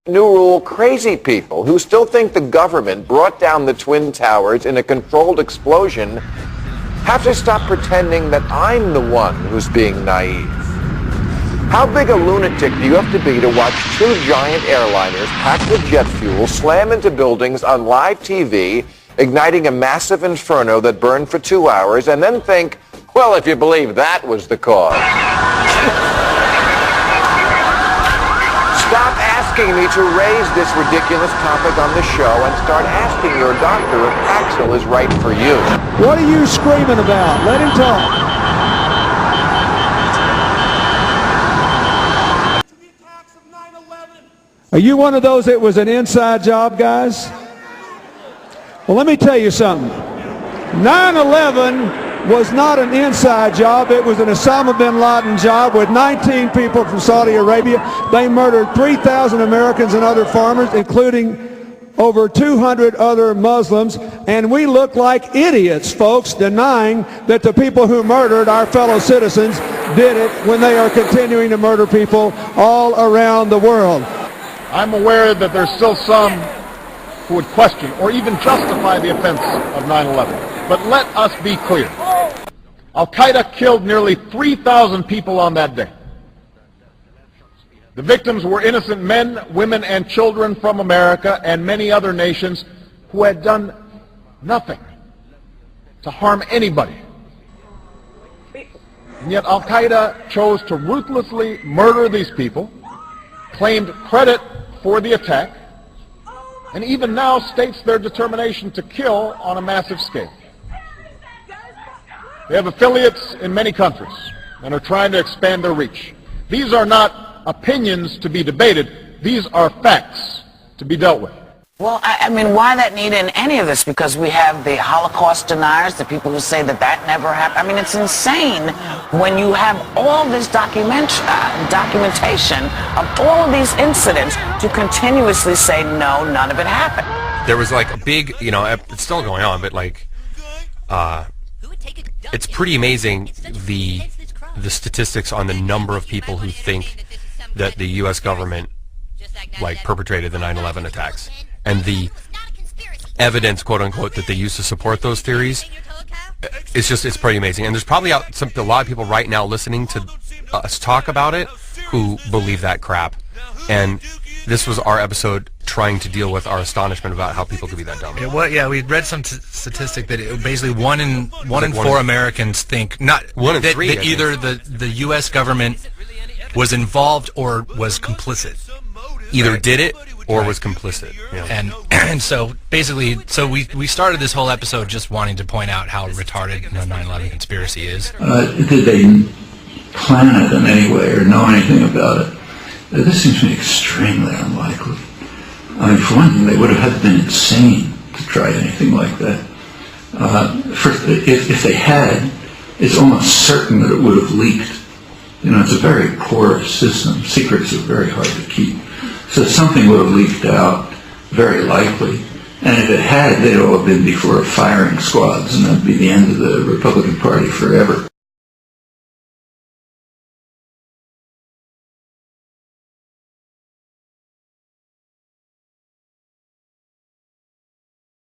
New rule crazy people who still think the government brought down the Twin Towers in a controlled explosion have to stop pretending that I'm the one who's being naive. How big a lunatic do you have to be to watch two giant airliners packed with jet fuel slam into buildings on live TV, igniting a massive inferno that burned for 2 hours, and then think, well, if you believe that was the cause. Stop asking me to raise this ridiculous topic on the show and start asking your doctor if Paxil is right for you. What are you screaming about? Let him talk. Are you one of those that was an inside job, guys? Well, let me tell you something. 9/11 was not an inside job. It was an Osama bin Laden job with 19 people from Saudi Arabia. They murdered 3,000 Americans and other farmers, including over 200 other Muslims. And we look like idiots, folks, denying that the people who murdered our fellow citizens did it when they are continuing to murder people all around the world. I'm aware that there's still some who would question or even justify the offense of 9/11. But let us be clear. Al-Qaeda killed nearly 3,000 people on that day. The victims were innocent men, women, and children from America and many other nations who had done nothing to harm anybody. And yet Al-Qaeda chose to ruthlessly murder these people, claimed credit for the attack, and even now states their determination to kill on a massive scale. They have affiliates in many countries and are trying to expand their reach. These are not opinions to be debated. These are facts to be dealt with. Well, I mean, why that need in any of this? Because we have the Holocaust deniers, the people who say that that never happened. I mean, it's insane when you have all this documentation of all of these incidents to continuously say, no, none of it happened. There was like a big, it's still going on, but like, it's pretty amazing the statistics on the number of people who think that the U.S. government like perpetrated the 9/11 attacks, and the evidence, quote unquote, that they use to support those theories. It's pretty amazing. And there's probably a lot of people right now listening to us talk about it who believe that crap. And this was our episode trying to deal with our astonishment about how people could be that dumb. Yeah, we read some statistic that basically one in four Americans think that either the U.S. government was involved or was complicit. Either did it or was complicit. Yeah. And so basically, we started this whole episode just wanting to point out how retarded 9/11 conspiracy is. Did they plan it in any way or know anything about it? This seems to me extremely unlikely. I mean, for one thing, they would have had to been insane to try anything like that. If they had, it's almost certain that it would have leaked. It's a very porous system. Secrets are very hard to keep. So something would have leaked out, very likely. And if it had, they'd all have been before firing squads, and that'd be the end of the Republican Party forever.